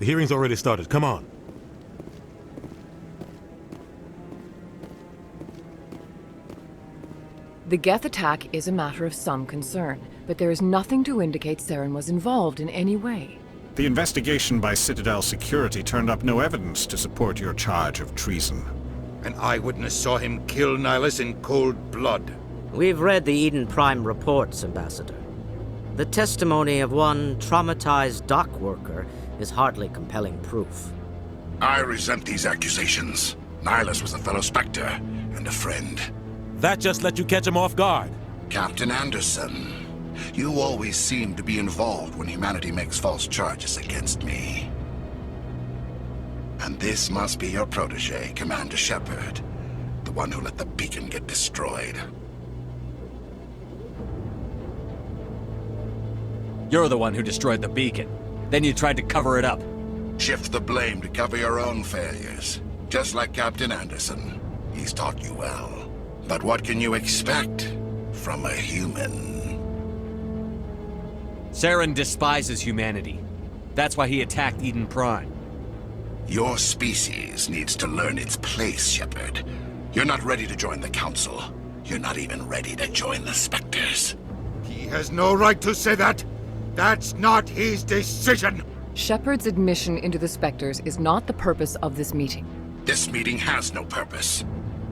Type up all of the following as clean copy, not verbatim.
The hearing's already started. Come on. The Geth attack is a matter of some concern, but there is nothing to indicate Saren was involved in any way. The investigation by Citadel Security turned up no evidence to support your charge of treason. An eyewitness saw him kill Nihilus in cold blood. We've read the Eden Prime reports, Ambassador. The testimony of one traumatized dock worker is hardly compelling proof. I resent these accusations. Nihilus was a fellow Spectre and a friend. That just let you catch him off guard. Captain Anderson, you always seem to be involved when humanity makes false charges against me. And this must be your protege, Commander Shepard, the one who let the beacon get destroyed. You're the one who destroyed the beacon. Then you tried to cover it up. Shift the blame to cover your own failures. Just like Captain Anderson. He's taught you well. But what can you expect from a human? Saren despises humanity. That's why he attacked Eden Prime. Your species needs to learn its place, Shepard. You're not ready to join the Council. You're not even ready to join the Spectres. He has no right to say that. That's not his decision. Shepard's admission into the Spectres is not the purpose of this meeting. This meeting has no purpose.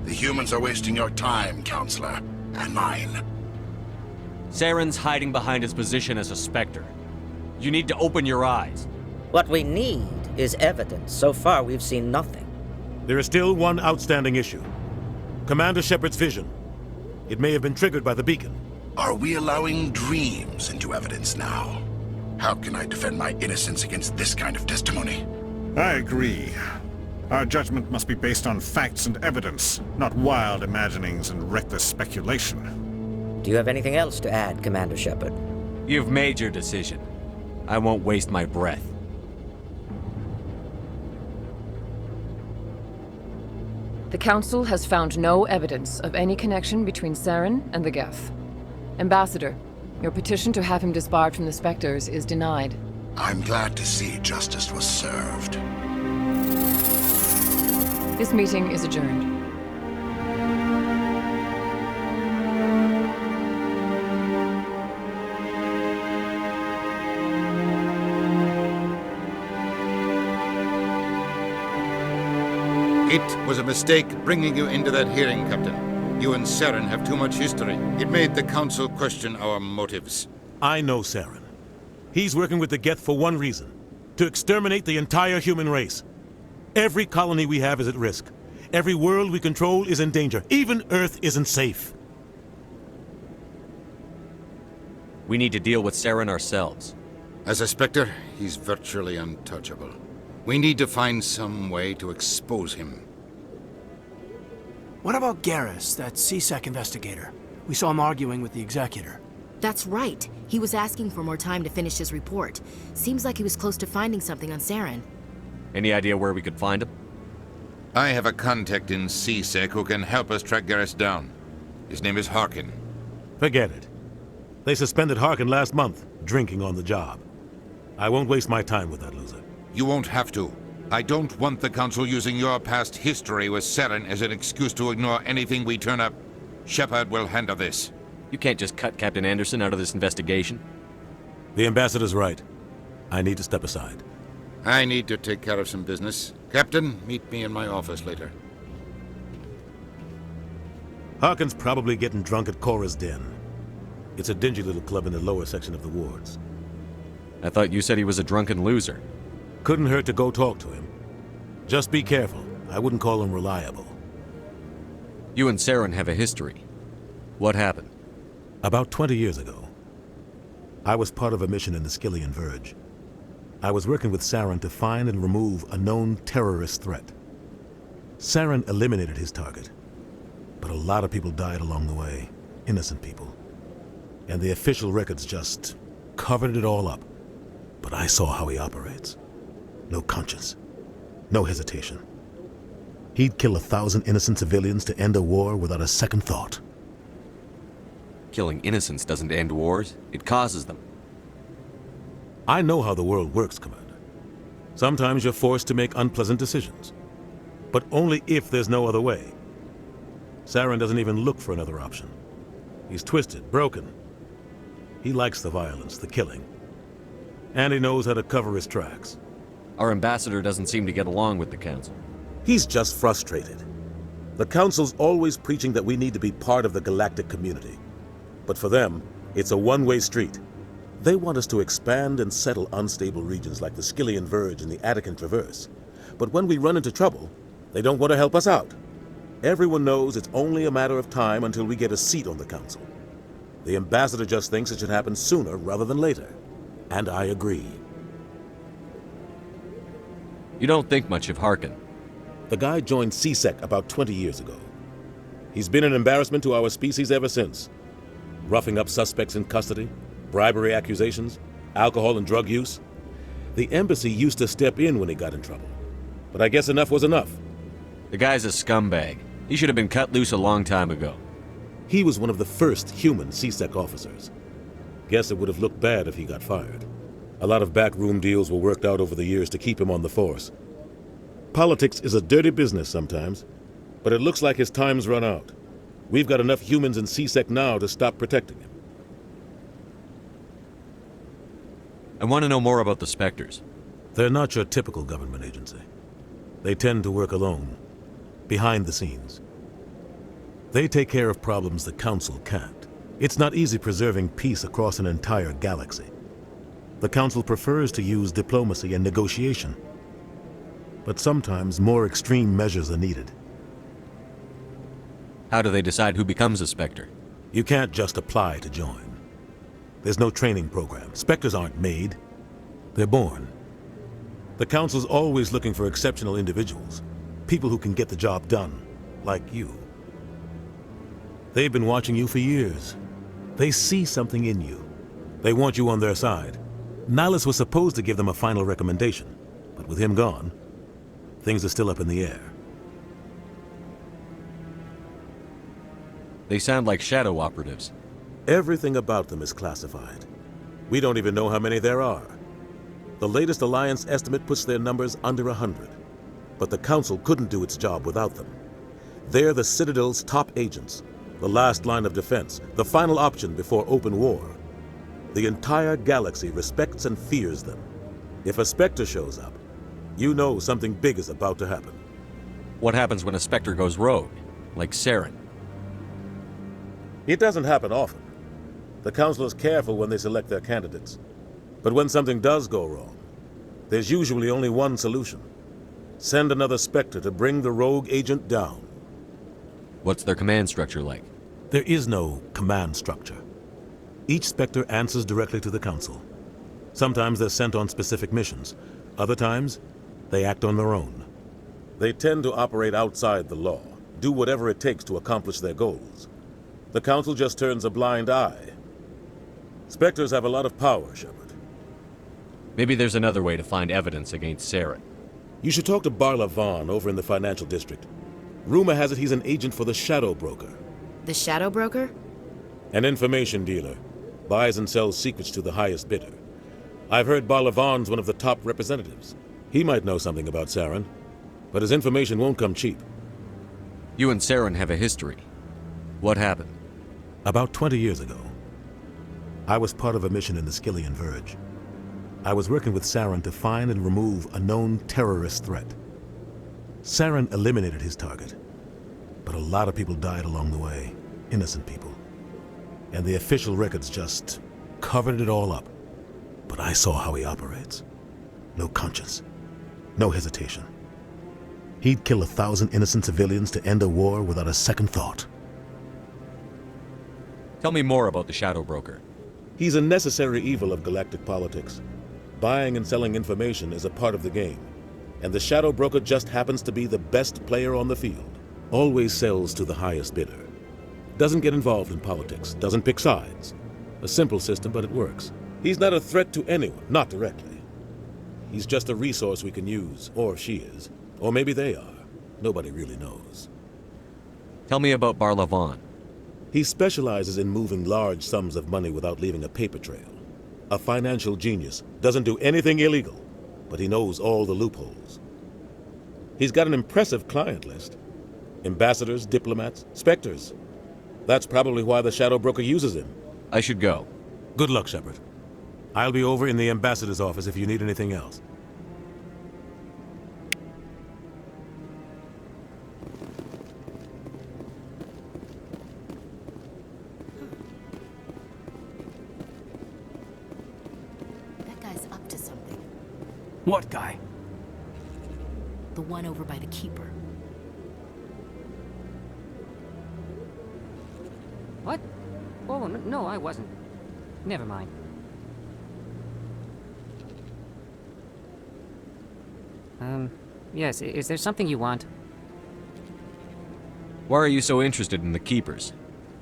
The humans are wasting your time, Counselor, and mine. Saren's hiding behind his position as a Spectre. You need to open your eyes. What we need is evidence. So far, we've seen nothing. There is still one outstanding issue. Commander Shepard's vision. It may have been triggered by the beacon. Are we allowing dreams into evidence now? How can I defend my innocence against this kind of testimony? I agree. Our judgment must be based on facts and evidence, not wild imaginings and reckless speculation. Do you have anything else to add, Commander Shepard? You've made your decision. I won't waste my breath. The Council has found no evidence of any connection between Saren and the Geth. Ambassador, your petition to have him disbarred from the Spectres is denied. I'm glad to see justice was served. This meeting is adjourned. It was a mistake bringing you into that hearing, Captain. You and Saren have too much history. It made the Council question our motives. I know Saren. He's working with the Geth for one reason. To exterminate the entire human race. Every colony we have is at risk. Every world we control is in danger. Even Earth isn't safe. We need to deal with Saren ourselves. As a Spectre, he's virtually untouchable. We need to find some way to expose him. What about Garrus, that C-Sec investigator? We saw him arguing with the Executor. That's right. He was asking for more time to finish his report. Seems like he was close to finding something on Saren. Any idea where we could find him? I have a contact in C-Sec who can help us track Garrus down. His name is Harkin. Forget it. They suspended Harkin last month, drinking on the job. I won't waste my time with that loser. You won't have to. I don't want the Council using your past history with Saren as an excuse to ignore anything we turn up. Shepard will handle this. You can't just cut Captain Anderson out of this investigation. The Ambassador's right. I need to step aside. I need to take care of some business. Captain, meet me in my office later. Harkin's probably getting drunk at Cora's Den. It's a dingy little club in the lower section of the wards. I thought you said he was a drunken loser. Couldn't hurt to go talk to him. Just be careful. I wouldn't call him reliable. You and Saren have a history. What happened? About 20 years ago, I was part of a mission in the Skillian Verge. I was working with Saren to find and remove a known terrorist threat. Saren eliminated his target, but a lot of people died along the way, innocent people. And the official records just covered it all up. But I saw how he operates. No conscience, no hesitation. He'd kill 1,000 innocent civilians to end a war without a second thought. Killing innocents doesn't end wars, it causes them. I know how the world works, Commander. Sometimes you're forced to make unpleasant decisions. But only if there's no other way. Saren doesn't even look for another option. He's twisted, broken. He likes the violence, the killing. And he knows how to cover his tracks. Our ambassador doesn't seem to get along with the Council. He's just frustrated. The Council's always preaching that we need to be part of the galactic community. But for them, it's a one-way street. They want us to expand and settle unstable regions like the Skillian Verge and the Attican Traverse. But when we run into trouble, they don't want to help us out. Everyone knows it's only a matter of time until we get a seat on the Council. The ambassador just thinks it should happen sooner rather than later. And I agree. You don't think much of Harkin. The guy joined CSEC about 20 years ago. He's been an embarrassment to our species ever since. Roughing up suspects in custody, bribery accusations, alcohol and drug use. The embassy used to step in when he got in trouble. But I guess enough was enough. The guy's a scumbag. He should have been cut loose a long time ago. He was one of the first human CSEC officers. Guess it would have looked bad if he got fired. A lot of backroom deals were worked out over the years to keep him on the force. Politics is a dirty business sometimes, but it looks like his time's run out. We've got enough humans in CSEC now to stop protecting him. I want to know more about the Spectres. They're not your typical government agency. They tend to work alone, behind the scenes. They take care of problems the Council can't. It's not easy preserving peace across an entire galaxy. The Council prefers to use diplomacy and negotiation. But sometimes more extreme measures are needed. How do they decide who becomes a Spectre? You can't just apply to join. There's no training program. Spectres aren't made. They're born. The Council's always looking for exceptional individuals. People who can get the job done, like you. They've been watching you for years. They see something in you. They want you on their side. Nihilus was supposed to give them a final recommendation, but with him gone, things are still up in the air. They sound like shadow operatives. Everything about them is classified. We don't even know how many there are. The latest Alliance estimate puts their numbers under 100. But the Council couldn't do its job without them. They're the Citadel's top agents, the last line of defense, the final option before open war. The entire galaxy respects and fears them. If a Spectre shows up, you know something big is about to happen. What happens when a Spectre goes rogue, like Saren? It doesn't happen often. The Council is careful when they select their candidates. But when something does go wrong, there's usually only one solution. Send another Spectre to bring the rogue agent down. What's their command structure like? There is no command structure. Each Spectre answers directly to the Council. Sometimes they're sent on specific missions. Other times, they act on their own. They tend to operate outside the law, do whatever it takes to accomplish their goals. The Council just turns a blind eye. Spectres have a lot of power, Shepard. Maybe there's another way to find evidence against Saren. You should talk to Barla Vaughn over in the financial district. Rumor has it he's an agent for the Shadow Broker. The Shadow Broker? An information dealer. Buys and sells secrets to the highest bidder. I've heard Barla Vaughn's one of the top representatives. He might know something about Saren, but his information won't come cheap. You and Saren have a history. What happened? About 20 years ago, I was part of a mission in the Skillian Verge. I was working with Saren to find and remove a known terrorist threat. Saren eliminated his target, but a lot of people died along the way, innocent people. And the official records just covered it all up. But I saw how he operates. No conscience, no hesitation. He'd kill 1,000 innocent civilians to end a war without a second thought. Tell me more about the Shadow Broker. He's a necessary evil of galactic politics. Buying and selling information is a part of the game, and the Shadow Broker just happens to be the best player on the field. Always sells to the highest bidder. Doesn't get involved in politics, doesn't pick sides. A simple system, but it works. He's not a threat to anyone, not directly. He's just a resource we can use, or she is. Or maybe they are. Nobody really knows. Tell me about Barla Vaughn. He specializes in moving large sums of money without leaving a paper trail. A financial genius, doesn't do anything illegal, but he knows all the loopholes. He's got an impressive client list. Ambassadors, diplomats, specters. That's probably why the Shadow Broker uses him. I should go. Good luck, Shepard. I'll be over in the ambassador's office if you need anything else. That guy's up to something. What guy? The one over by the Keeper. What? Oh, no, I wasn't. Never mind. Yes, is there something you want? Why are you so interested in the Keepers?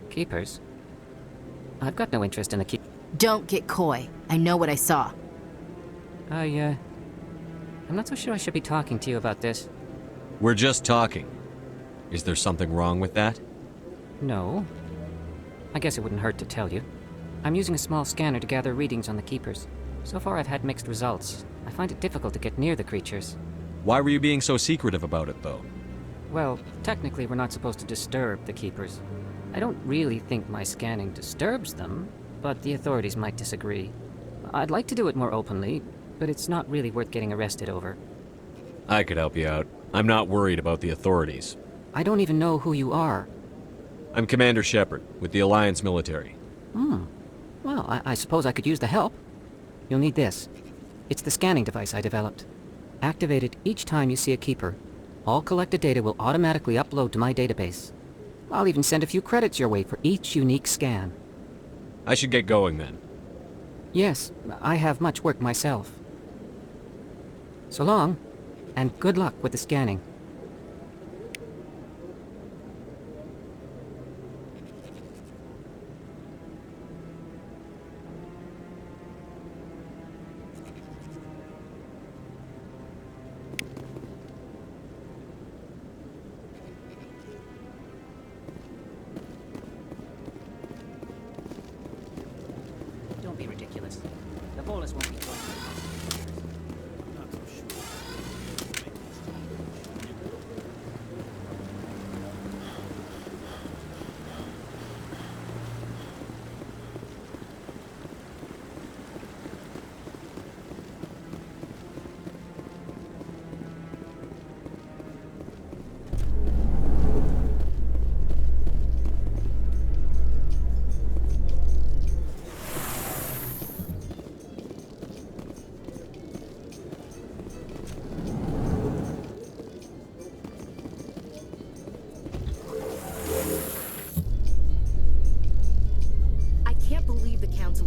Keepers? I've got no interest in the Don't get coy. I know what I saw. I'm not so sure I should be talking to you about this. We're just talking. Is there something wrong with that? No. I guess it wouldn't hurt to tell you. I'm using a small scanner to gather readings on the Keepers. So far I've had mixed results. I find it difficult to get near the creatures. Why were you being so secretive about it, though? Well, technically we're not supposed to disturb the Keepers. I don't really think my scanning disturbs them, but the authorities might disagree. I'd like to do it more openly, but it's not really worth getting arrested over. I could help you out. I'm not worried about the authorities. I don't even know who you are. I'm Commander Shepard, with the Alliance military. Well, I suppose I could use the help. You'll need this. It's the scanning device I developed. Activate it each time you see a Keeper. All collected data will automatically upload to my database. I'll even send a few credits your way for each unique scan. I should get going then. Yes, I have much work myself. So long, and good luck with the scanning. Don't be ridiculous. The bolus won't be close.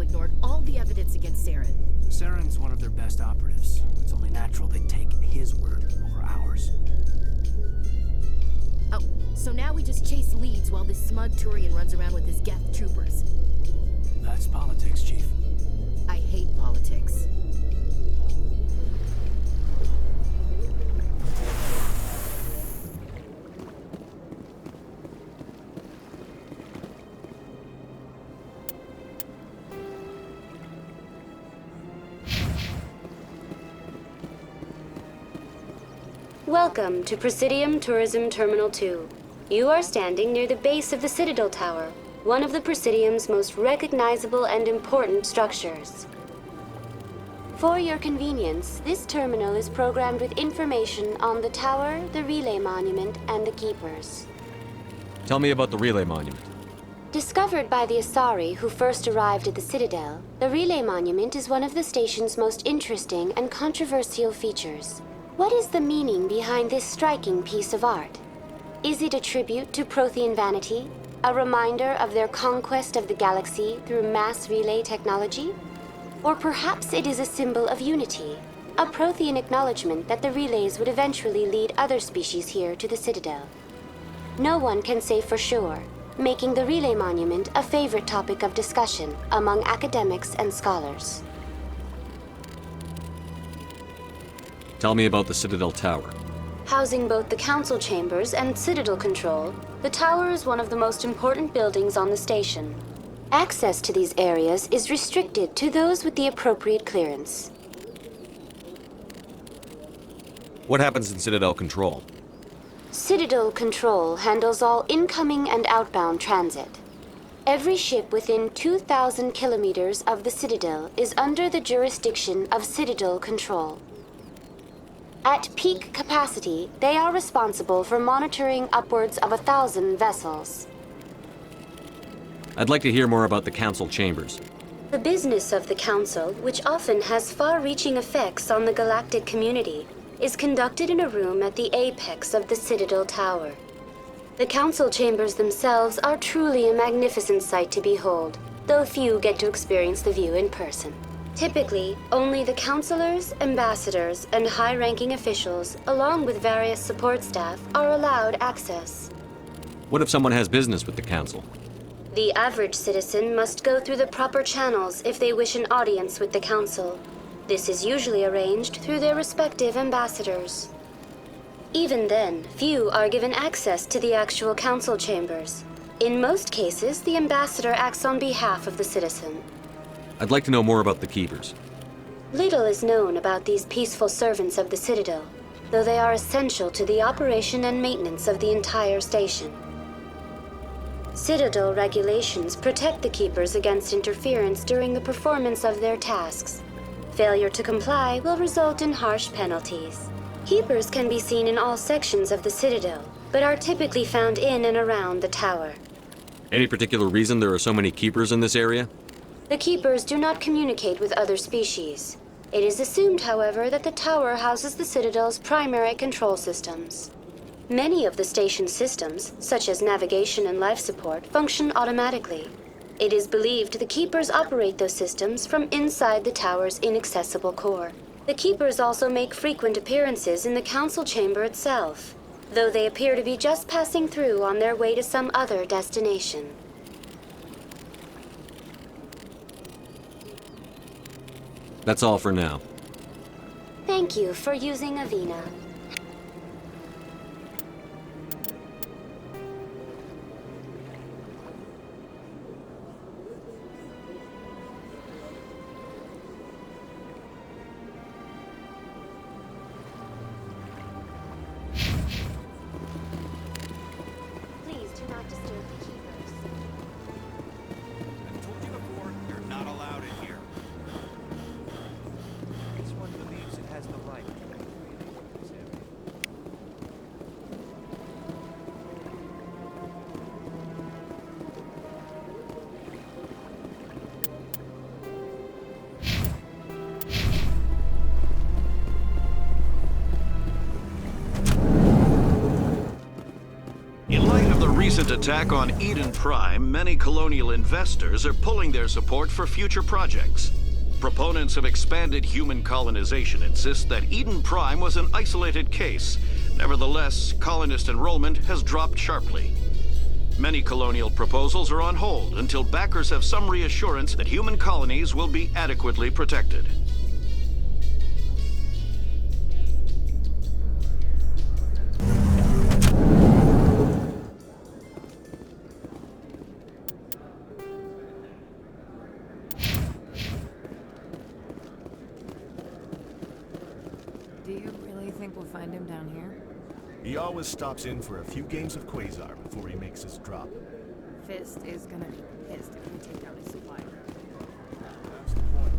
Ignored all the evidence against Saren. Saren's one of their best operatives. It's only natural they'd take his word over ours. Oh, so now we just chase leads while this smug Turian runs around with his Geth troopers. That's politics, Chief. I hate politics. Welcome to Presidium Tourism Terminal 2. You are standing near the base of the Citadel Tower, one of the Presidium's most recognizable and important structures. For your convenience, this terminal is programmed with information on the tower, the relay monument, and the Keepers. Tell me about the relay monument. Discovered by the Asari who first arrived at the Citadel, the relay monument is one of the station's most interesting and controversial features. What is the meaning behind this striking piece of art? Is it a tribute to Prothean vanity? A reminder of their conquest of the galaxy through mass relay technology? Or perhaps it is a symbol of unity, a Prothean acknowledgement that the relays would eventually lead other species here to the Citadel. No one can say for sure, making the relay monument a favorite topic of discussion among academics and scholars. Tell me about the Citadel Tower. Housing both the council chambers and Citadel control, the tower is one of the most important buildings on the station. Access to these areas is restricted to those with the appropriate clearance. What happens in Citadel Control? Citadel Control handles all incoming and outbound transit. Every ship within 2,000 kilometers of the Citadel is under the jurisdiction of Citadel Control. At peak capacity, they are responsible for monitoring upwards of 1,000 vessels. I'd like to hear more about the Council chambers. The business of the Council, which often has far-reaching effects on the galactic community, is conducted in a room at the apex of the Citadel Tower. The Council chambers themselves are truly a magnificent sight to behold, though few get to experience the view in person. Typically, only the councilors, ambassadors, and high-ranking officials, along with various support staff, are allowed access. What if someone has business with the Council? The average citizen must go through the proper channels if they wish an audience with the Council. This is usually arranged through their respective ambassadors. Even then, few are given access to the actual Council chambers. In most cases, the ambassador acts on behalf of the citizen. I'd like to know more about the Keepers. Little is known about these peaceful servants of the Citadel, though they are essential to the operation and maintenance of the entire station. Citadel regulations protect the Keepers against interference during the performance of their tasks. Failure to comply will result in harsh penalties. Keepers can be seen in all sections of the Citadel, but are typically found in and around the tower. Any particular reason there are so many Keepers in this area? The Keepers do not communicate with other species. It is assumed, however, that the tower houses the Citadel's primary control systems. Many of the station's systems, such as navigation and life support, function automatically. It is believed the Keepers operate those systems from inside the tower's inaccessible core. The Keepers also make frequent appearances in the Council chamber itself, though they appear to be just passing through on their way to some other destination. That's all for now. Thank you for using Avina. Please do not disturb the Keepers. I've told you before, you're not allowed in here. This one believes it has the right to create this area. In light of the recent attack on Eden Prime, many colonial investors are pulling their support for future projects. Proponents of expanded human colonization insist that Eden Prime was an isolated case. Nevertheless, colonist enrollment has dropped sharply. Many colonial proposals are on hold until backers have some reassurance that human colonies will be adequately protected. Do you really think we'll find him down here? He always stops in for a few games of Quasar before he makes his drop. Fist is gonna be pissed if we take down his supplier. That's the point.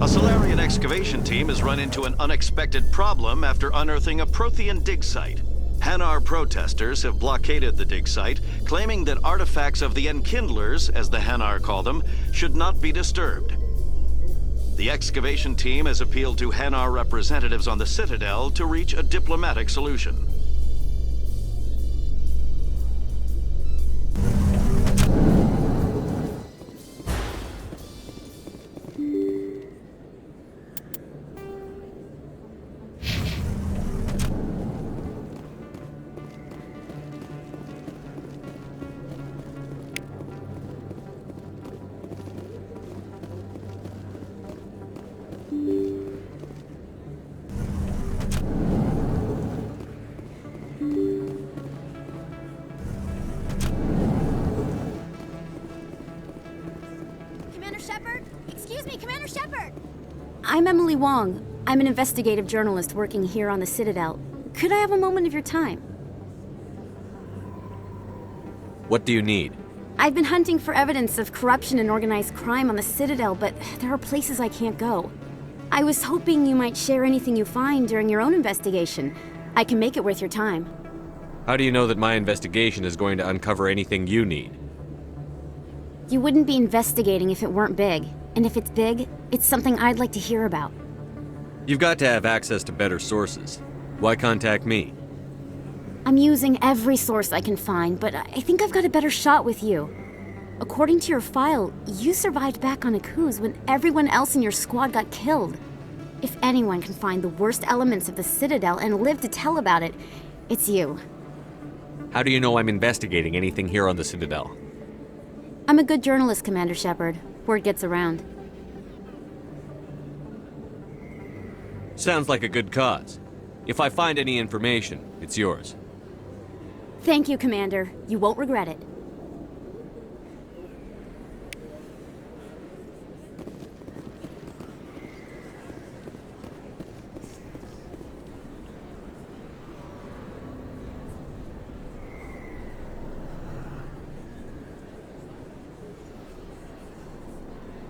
A Solarian excavation team has run into an unexpected problem after unearthing a Prothean dig site. Hanar protesters have blockaded the dig site, claiming that artifacts of the Enkindlers, as the Hanar call them, should not be disturbed. The excavation team has appealed to Hanar representatives on the Citadel to reach a diplomatic solution. Commander Shepard! I'm Emily Wong. I'm an investigative journalist working here on the Citadel. Could I have a moment of your time? What do you need? I've been hunting for evidence of corruption and organized crime on the Citadel, but there are places I can't go. I was hoping you might share anything you find during your own investigation. I can make it worth your time. How do you know that my investigation is going to uncover anything you need? You wouldn't be investigating if it weren't big. And if it's big, it's something I'd like to hear about. You've got to have access to better sources. Why contact me? I'm using every source I can find, but I think I've got a better shot with you. According to your file, you survived back on Akuz when everyone else in your squad got killed. If anyone can find the worst elements of the Citadel and live to tell about it, it's you. How do you know I'm investigating anything here on the Citadel? I'm a good journalist, Commander Shepard. Word gets around. Sounds like a good cause. If I find any information, it's yours. Thank you, Commander. You won't regret it.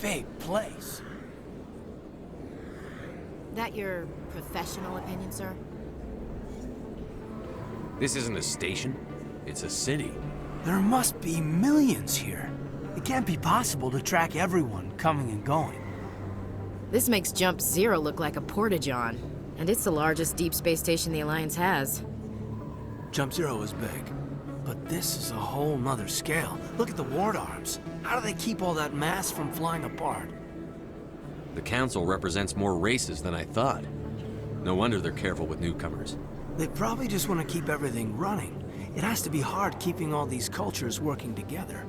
Big place. That your professional opinion, sir? This isn't a station. It's a city. There must be millions here. It can't be possible to track everyone coming and going. This makes Jump Zero look like a porta-john, and it's the largest deep space station the Alliance has. Jump Zero is big, but this is a whole nother scale. Look at the ward arms. How do they keep all that mass from flying apart? The Council represents more races than I thought. No wonder they're careful with newcomers. They probably just want to keep everything running. It has to be hard keeping all these cultures working together.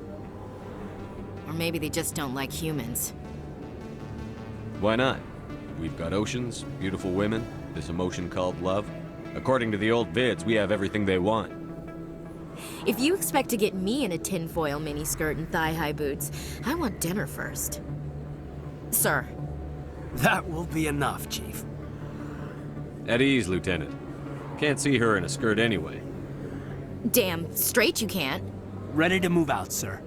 Or maybe they just don't like humans. Why not? We've got oceans, beautiful women, this emotion called love. According to the old vids, we have everything they want. If you expect to get me in a tinfoil miniskirt and thigh-high boots, I want dinner first. Sir. That will be enough, Chief. At ease, Lieutenant. Can't see her in a skirt anyway. Damn straight you can't. Ready to move out, sir.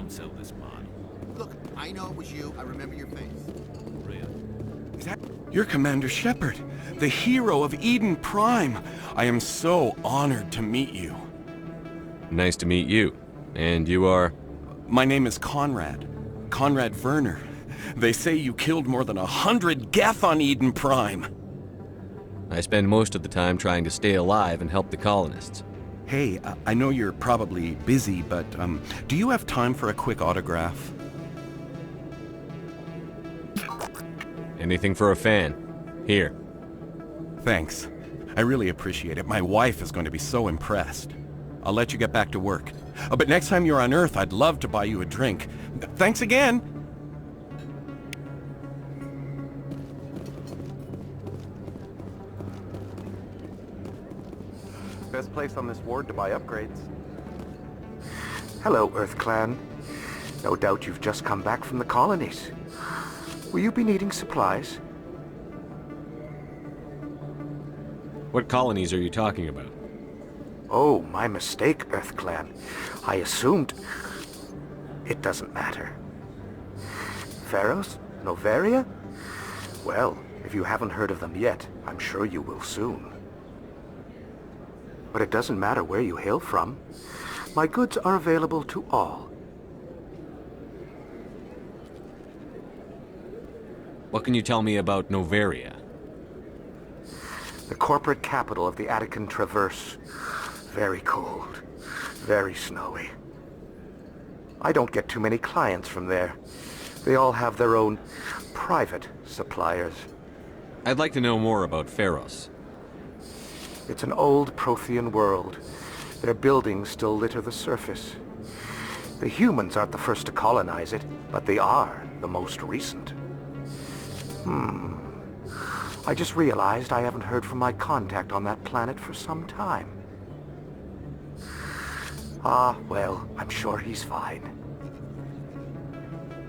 Sell this model. Look, I know it was you. I remember your face. Really? You're Commander Shepard, the hero of Eden Prime. I am so honored to meet you. Nice to meet you. And you are? My name is Conrad. Conrad Werner. They say you killed more than 100 Geth on Eden Prime. I spend most of the time trying to stay alive and help the colonists. Hey, I know you're probably busy, but do you have time for a quick autograph? Anything for a fan. Here. Thanks. I really appreciate it. My wife is going to be so impressed. I'll let you get back to work. But next time you're on Earth, I'd love to buy you a drink. Thanks again! Best place on this ward to buy upgrades. Hello, Earth Clan. No doubt you've just come back from the colonies. Will you be needing supplies? What colonies are you talking about? Oh, my mistake, EarthClan. I assumed... It doesn't matter. Pharos? Noveria? Well, if you haven't heard of them yet, I'm sure you will soon. But it doesn't matter where you hail from. My goods are available to all. What can you tell me about Noveria? The corporate capital of the Attican Traverse. Very cold. Very snowy. I don't get too many clients from there. They all have their own private suppliers. I'd like to know more about Pharos. It's an old Prothean world. Their buildings still litter the surface. The humans aren't the first to colonize it, but they are the most recent. I just realized I haven't heard from my contact on that planet for some time. Ah, well, I'm sure he's fine.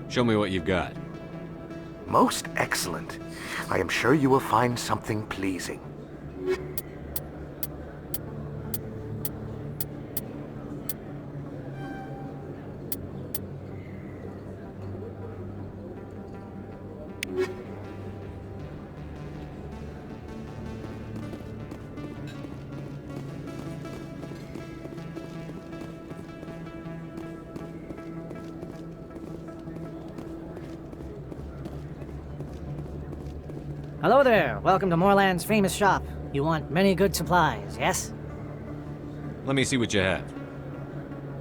Show me what you've got. Most excellent. I am sure you will find something pleasing. Hello there. Welcome to Moorland's famous shop. You want many good supplies, yes? Let me see what you have.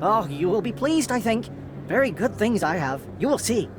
Oh, you will be pleased, I think. Very good things I have. You will see.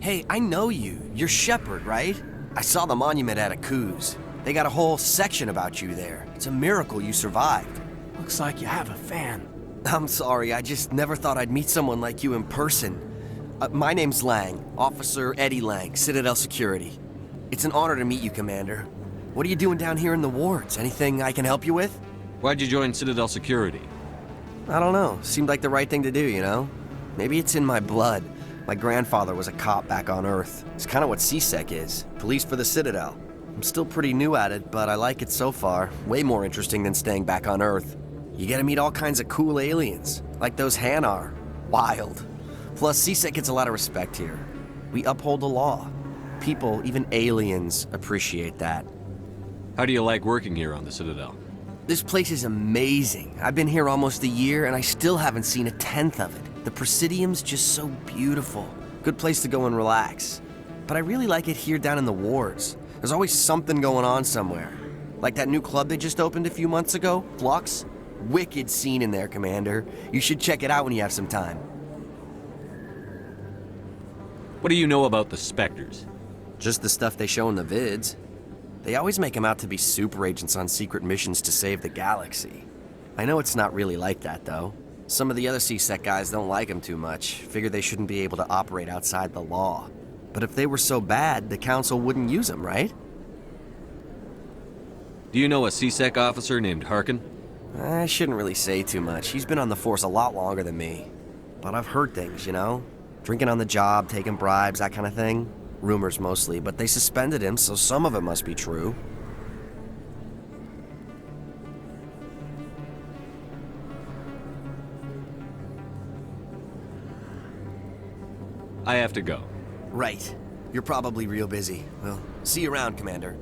Hey, I know you. You're Shepard, right? I saw the monument at Akuz. They got a whole section about you there. It's a miracle you survived. Looks like you have a fan. I'm sorry, I just never thought I'd meet someone like you in person. My name's Lang, Officer Eddie Lang, Citadel Security. It's an honor to meet you, Commander. What are you doing down here in the wards? Anything I can help you with? Why'd you join Citadel Security? I don't know. Seemed like the right thing to do, you know? Maybe it's in my blood. My grandfather was a cop back on Earth. It's kind of what CSEC is. Police for the Citadel. I'm still pretty new at it, but I like it so far. Way more interesting than staying back on Earth. You get to meet all kinds of cool aliens, like those Hanar. Wild. Plus, CSEC gets a lot of respect here. We uphold the law. People, even aliens, appreciate that. How do you like working here on the Citadel? This place is amazing. I've been here almost a year, and I still haven't seen a tenth of it. The Presidium's just so beautiful. Good place to go and relax. But I really like it here down in the wards. There's always something going on somewhere. Like that new club they just opened a few months ago, Flux. Wicked scene in there, Commander. You should check it out when you have some time. What do you know about the Spectres? Just the stuff they show in the vids. They always make them out to be super agents on secret missions to save the galaxy. I know it's not really like that, though. Some of the other CSEC guys don't like them too much, figure they shouldn't be able to operate outside the law. But if they were so bad, the Council wouldn't use them, right? Do you know a CSEC officer named Harkin? I shouldn't really say too much. He's been on the force a lot longer than me. But I've heard things, you know? Drinking on the job, taking bribes, that kind of thing. Rumors mostly, but they suspended him, so some of it must be true. I have to go. Right. You're probably real busy. Well, see you around, Commander.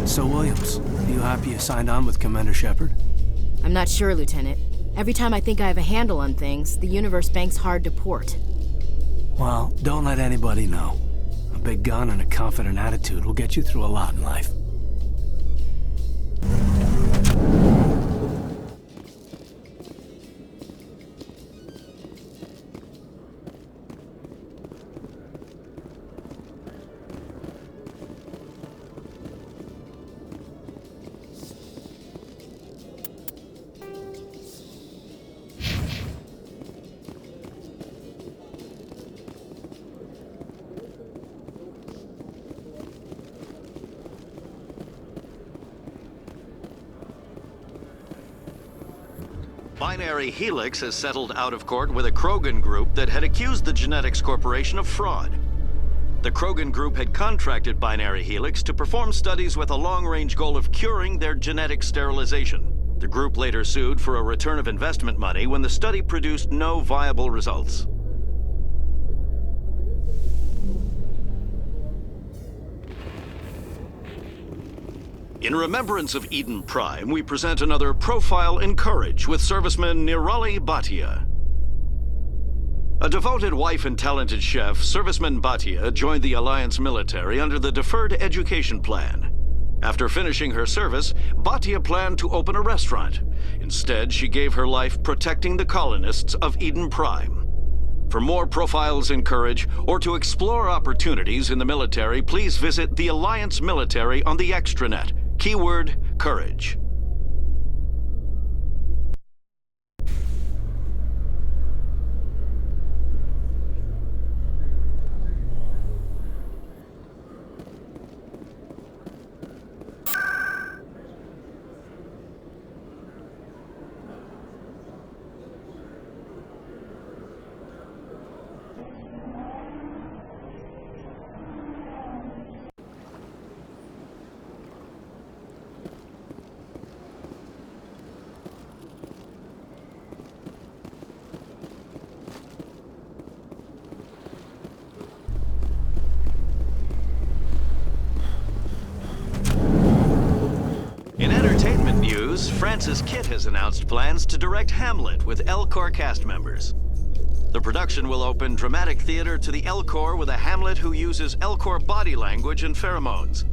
So, Williams, are you happy you signed on with Commander Shepard? I'm not sure, Lieutenant. Every time I think I have a handle on things, the universe banks hard to port. Well, don't let anybody know. A big gun and a confident attitude will get you through a lot in life. Binary Helix has settled out of court with a Krogan group that had accused the Genetics Corporation of fraud. The Krogan group had contracted Binary Helix to perform studies with a long-range goal of curing their genetic sterilization. The group later sued for a return of investment money when the study produced no viable results. In remembrance of Eden Prime, we present another profile in courage with serviceman Nirali Bhatia. A devoted wife and talented chef, serviceman Bhatia joined the Alliance military under the Deferred Education Plan. After finishing her service, Bhatia planned to open a restaurant. Instead, she gave her life protecting the colonists of Eden Prime. For more profiles in courage, or to explore opportunities in the military, please visit the Alliance military on the extranet. Keyword, courage. Francis Kitt has announced plans to direct Hamlet with Elcor cast members. The production will open dramatic theater to the Elcor with a Hamlet who uses Elcor body language and pheromones.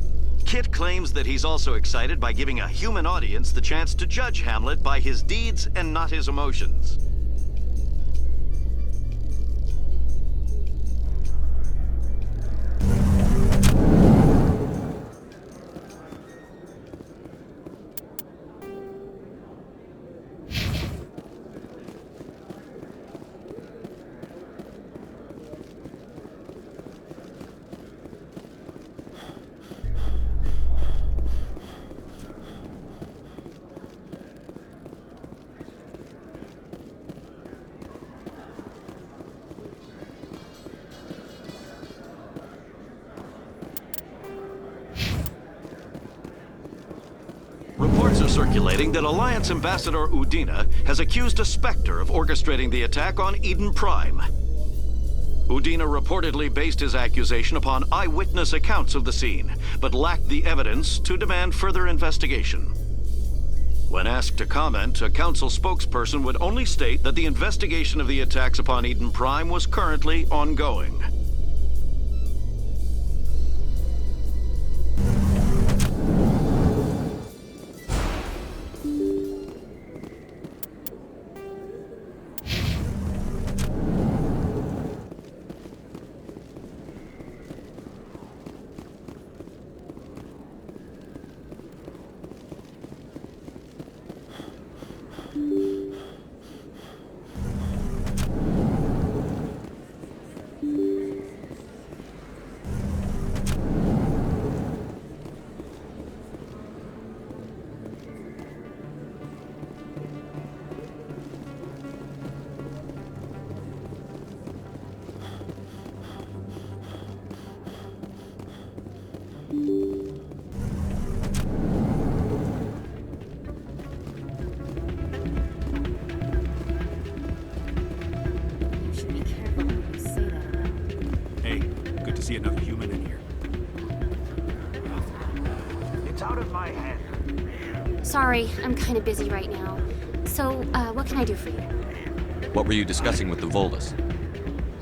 Kitt claims that he's also excited by giving a human audience the chance to judge Hamlet by his deeds and not his emotions. Reports are circulating that Alliance Ambassador Udina has accused a Spectre of orchestrating the attack on Eden Prime. Udina reportedly based his accusation upon eyewitness accounts of the scene, but lacked the evidence to demand further investigation. When asked to comment, a council spokesperson would only state that the investigation of the attacks upon Eden Prime was currently ongoing. out of my head. Sorry, I'm kind of busy right now. So, what can I do for you? What were you discussing with the Volus?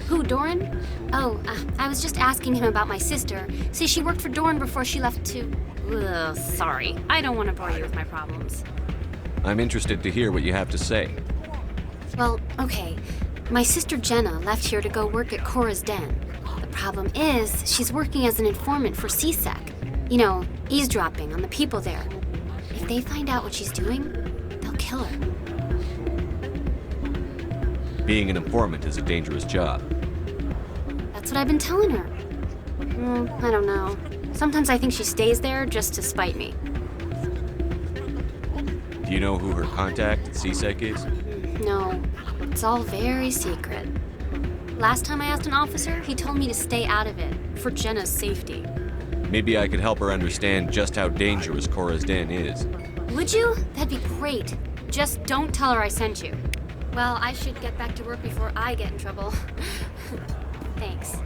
Who, Doran? Oh, I was just asking him about my sister. See, she worked for Doran before she left to... Ugh, sorry. I don't want to bore you with my problems. I'm interested to hear what you have to say. Well, okay. My sister Jenna left here to go work at Cora's Den. The problem is, she's working as an informant for CSEC. You know, eavesdropping on the people there. If they find out what she's doing, they'll kill her. Being an informant is a dangerous job. That's what I've been telling her. I don't know. Sometimes I think she stays there just to spite me. Do you know who her contact at CSEC is? No, it's all very secret. Last time I asked an officer, he told me to stay out of it, for Jenna's safety. Maybe I could help her understand just how dangerous Cora's Den is. Would you? That'd be great. Just don't tell her I sent you. Well, I should get back to work before I get in trouble. Thanks.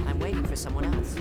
I'm waiting for someone else.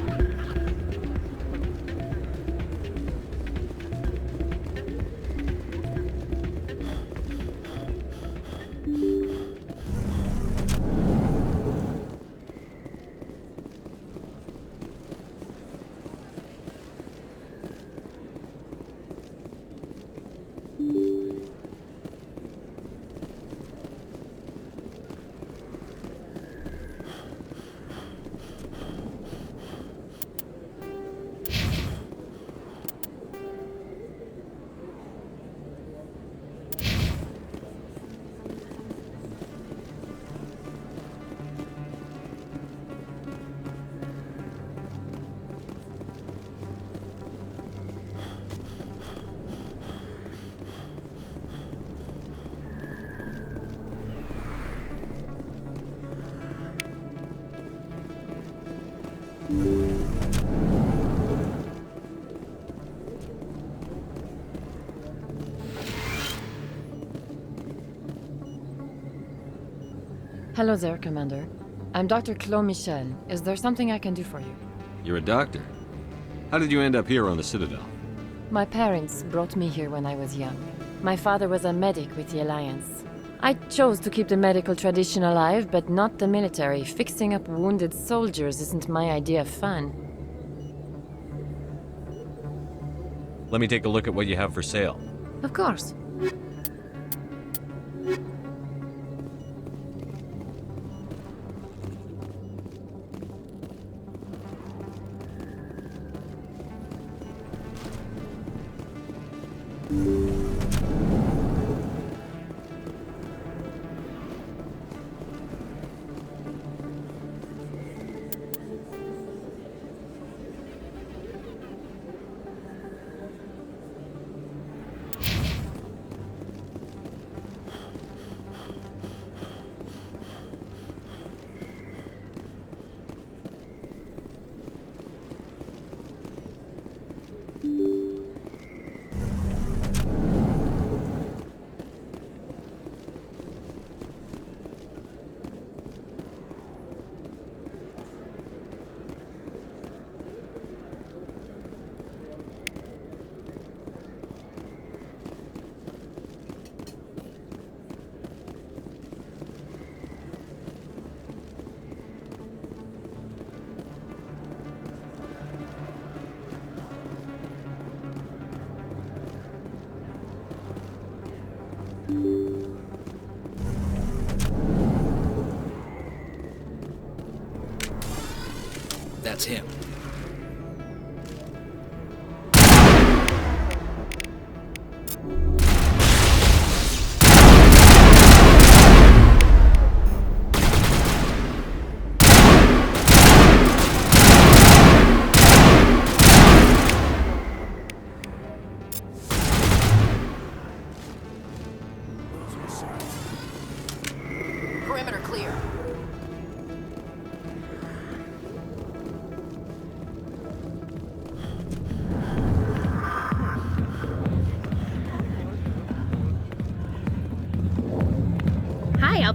Hello there, Commander. I'm Dr. Claude Michel. Is there something I can do for you? You're a doctor. How did you end up here on the Citadel? My parents brought me here when I was young. My father was a medic with the Alliance. I chose to keep the medical tradition alive, but not the military. Fixing up wounded soldiers isn't my idea of fun. Let me take a look at what you have for sale. Of course. That's him. Perimeter clear.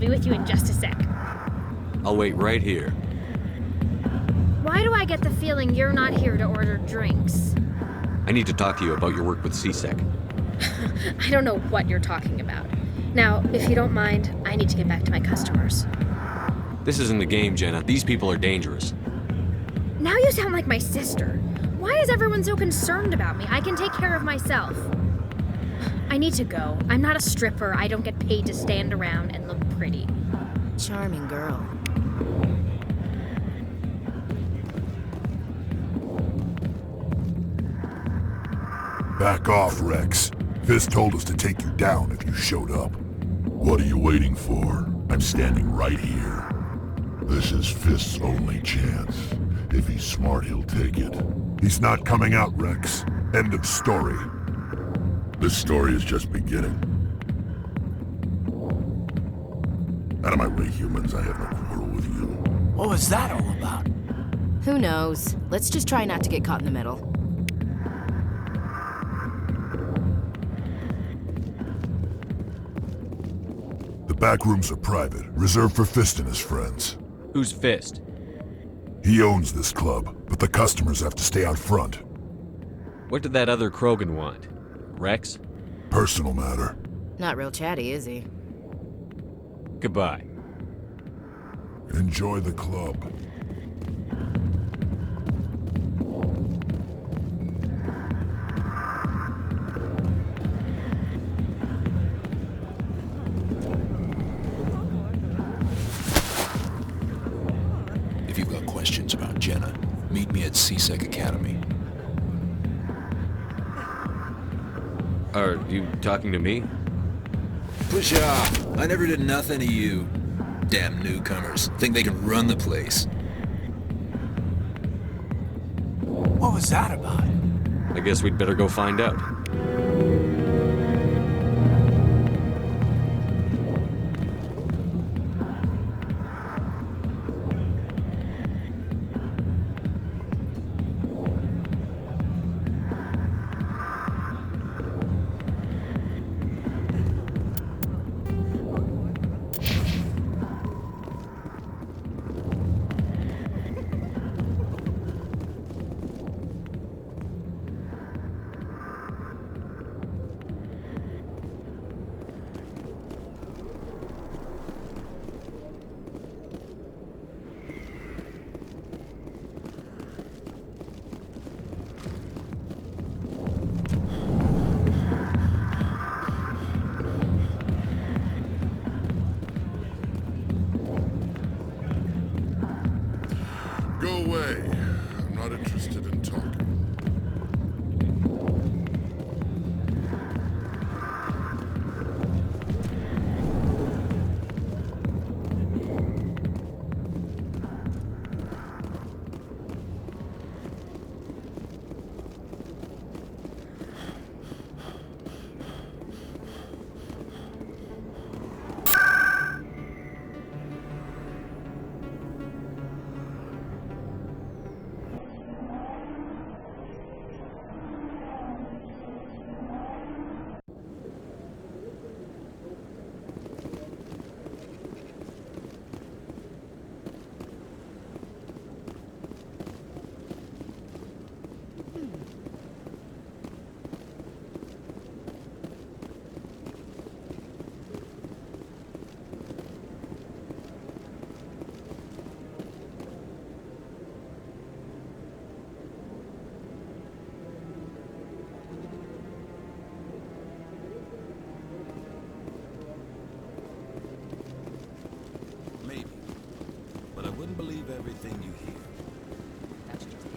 be with you in just a sec. I'll wait right here. Why do I get the feeling you're not here to order drinks? I need to talk to you about your work with CSEC. I don't know what you're talking about. Now, if you don't mind, I need to get back to my customers. This isn't a game, Jenna. These people are dangerous. Now you sound like my sister. Why is everyone so concerned about me? I can take care of myself. I need to go. I'm not a stripper. I don't get paid to stand around and look pretty. Charming girl. Back off, Rex. Fist told us to take you down if you showed up. What are you waiting for? I'm standing right here. This is Fist's only chance. If he's smart, he'll take it. He's not coming out, Rex. End of story. This story is just beginning. Out of my way, humans. I have no quarrel with you. What was that all about? Who knows? Let's just try not to get caught in the middle. The back rooms are private, reserved for Fist and his friends. Who's Fist? He owns this club, but the customers have to stay out front. What did that other Krogan want? Rex? Personal matter. Not real chatty, is he? Goodbye. Enjoy the club. If you've got questions about Jenna, meet me at CSEC Academy. Are you talking to me? Push off! I never did nothing to you. Damn newcomers. Think they can run the place. What was that about? I guess we'd better go find out. Go away. I'm not interested in talking. Maybe. But I wouldn't believe everything you hear. That's just it.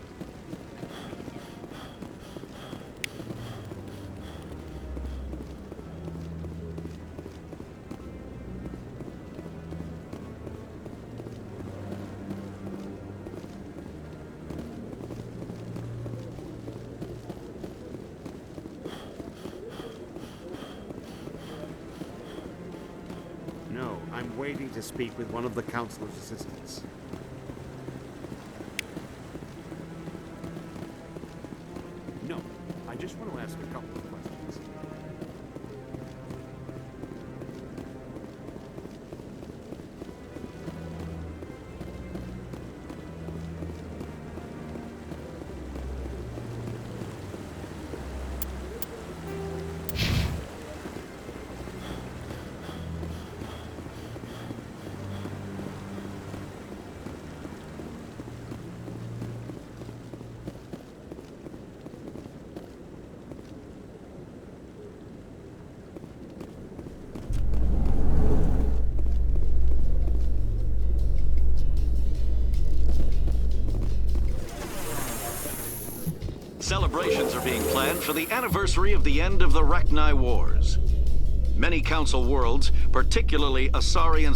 No, I'm waiting to speak with one of the counselor's assistants. No, I just want to ask a couple of questions. planned for the anniversary of the end of the Rachni Wars. Many Council worlds, particularly Asari and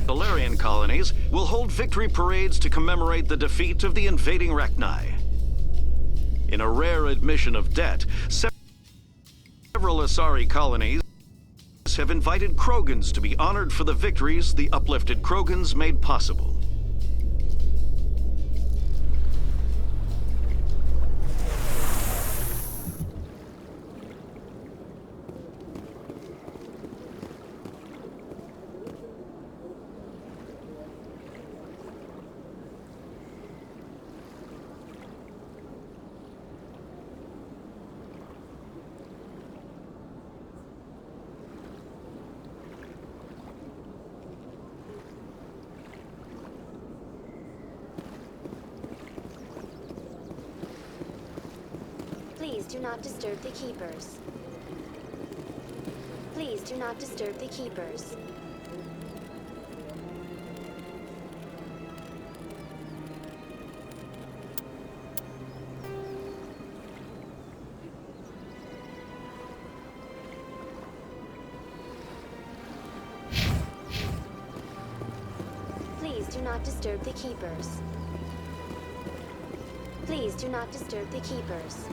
Solarian colonies will hold victory parades to commemorate the defeat of the invading Rachni. In a rare admission of debt, several Asari colonies have invited Krogans to be honored for the victories the uplifted Krogans made possible. Please do not disturb the keepers. Please do not disturb the keepers. Please do not disturb the keepers. Please do not disturb the keepers.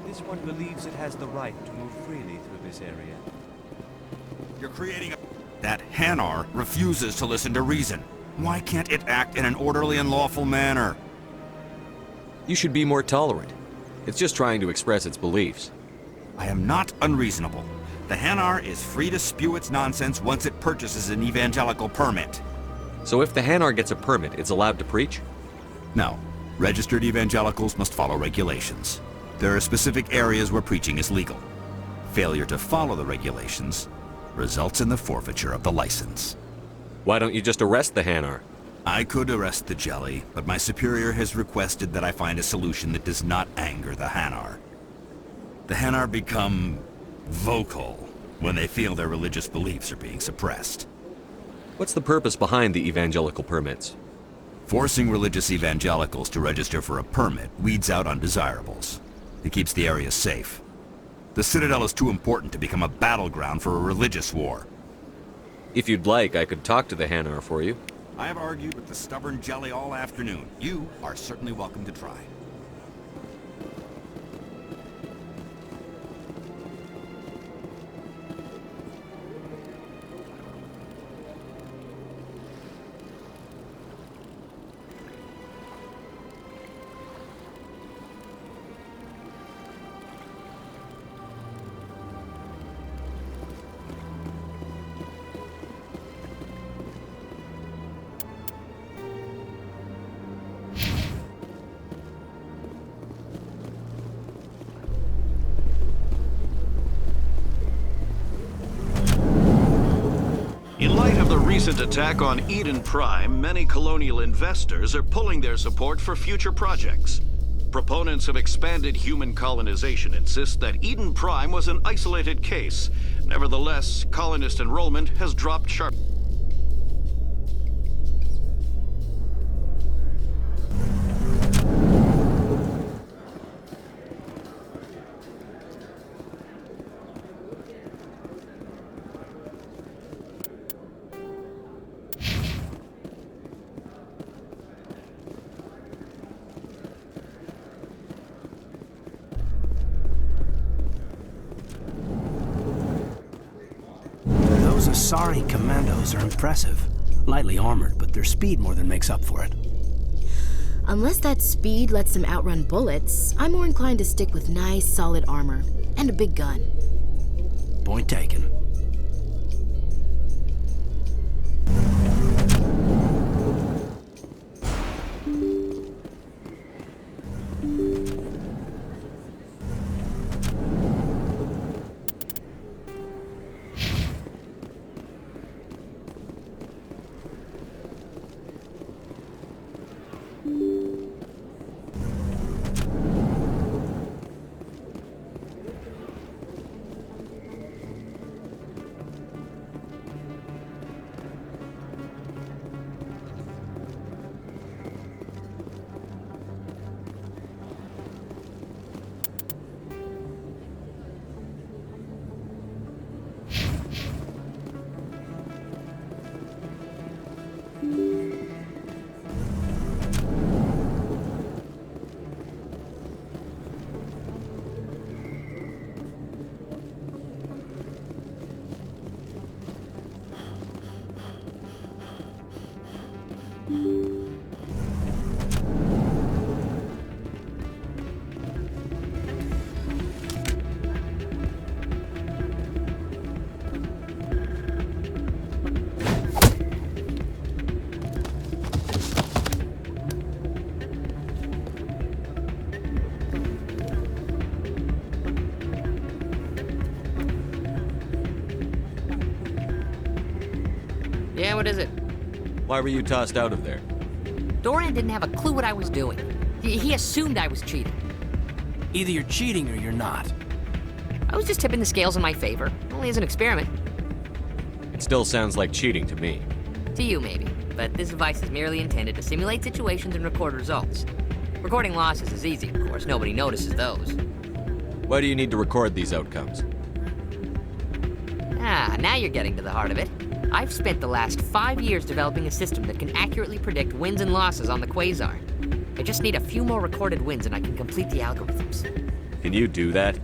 This one believes it has the right to move freely through this area. You're creating a... That Hanar refuses to listen to reason. Why can't it act in an orderly and lawful manner? You should be more tolerant. It's just trying to express its beliefs. I am not unreasonable. The Hanar is free to spew its nonsense once it purchases an evangelical permit. So if the Hanar gets a permit, it's allowed to preach? No. Registered evangelicals must follow regulations. There are specific areas where preaching is legal. Failure to follow the regulations results in the forfeiture of the license. Why don't you just arrest the Hanar? I could arrest the jelly, but my superior has requested that I find a solution that does not anger the Hanar. The Hanar become vocal when they feel their religious beliefs are being suppressed. What's the purpose behind the evangelical permits? Forcing religious evangelicals to register for a permit weeds out undesirables. It keeps the area safe. The Citadel is too important to become a battleground for a religious war. If you'd like, I could talk to the Hanar for you. I have argued with the stubborn jelly all afternoon. You are certainly welcome to try. In light of the recent attack on Eden Prime, many colonial investors are pulling their support for future projects. Proponents of expanded human colonization insist that Eden Prime was an isolated case. Nevertheless, colonist enrollment has dropped sharply. Those Asari commandos are impressive. Lightly armored, but their speed more than makes up for it. Unless that speed lets them outrun bullets, I'm more inclined to stick with nice, solid armor. And a big gun. Point taken. Yeah, what is it? Why were you tossed out of there? Doran didn't have a clue what I was doing. He assumed I was cheating. Either you're cheating or you're not. I was just tipping the scales in my favor, only as an experiment. It still sounds like cheating to me. To you, maybe. But this device is merely intended to simulate situations and record results. Recording losses is easy, of course. Nobody notices those. Why do you need to record these outcomes? Ah, now you're getting to the heart of it. I've spent the last 5 years developing a system that can accurately predict wins and losses on the Quasar. I just need a few more recorded wins and I can complete the algorithms. Can you do that?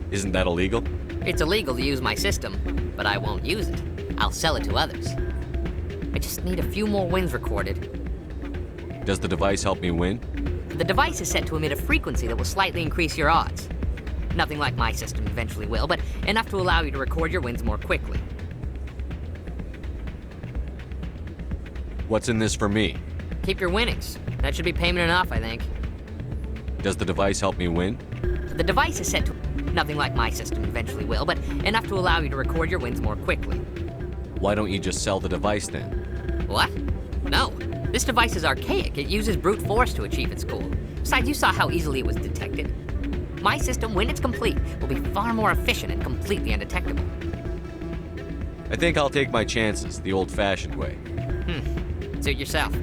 Isn't that illegal? It's illegal to use my system, but I won't use it. I'll sell it to others. I just need a few more wins recorded. Does the device help me win? The device is set to emit a frequency that will slightly increase your odds. Nothing like my system eventually will, but enough to allow you to record your wins more quickly. What's in this for me? Keep your winnings. That should be payment enough, I think. Does the device help me win? The device is set to... Nothing like my system eventually will, but enough to allow you to record your wins more quickly. Why don't you just sell the device then? What? No. This device is archaic. It uses brute force to achieve its goal. Besides, you saw how easily it was detected. My system, when it's complete, will be far more efficient and completely undetectable. I think I'll take my chances the old-fashioned way. Suit yourself.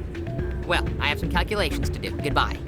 Well, I have some calculations to do. Goodbye.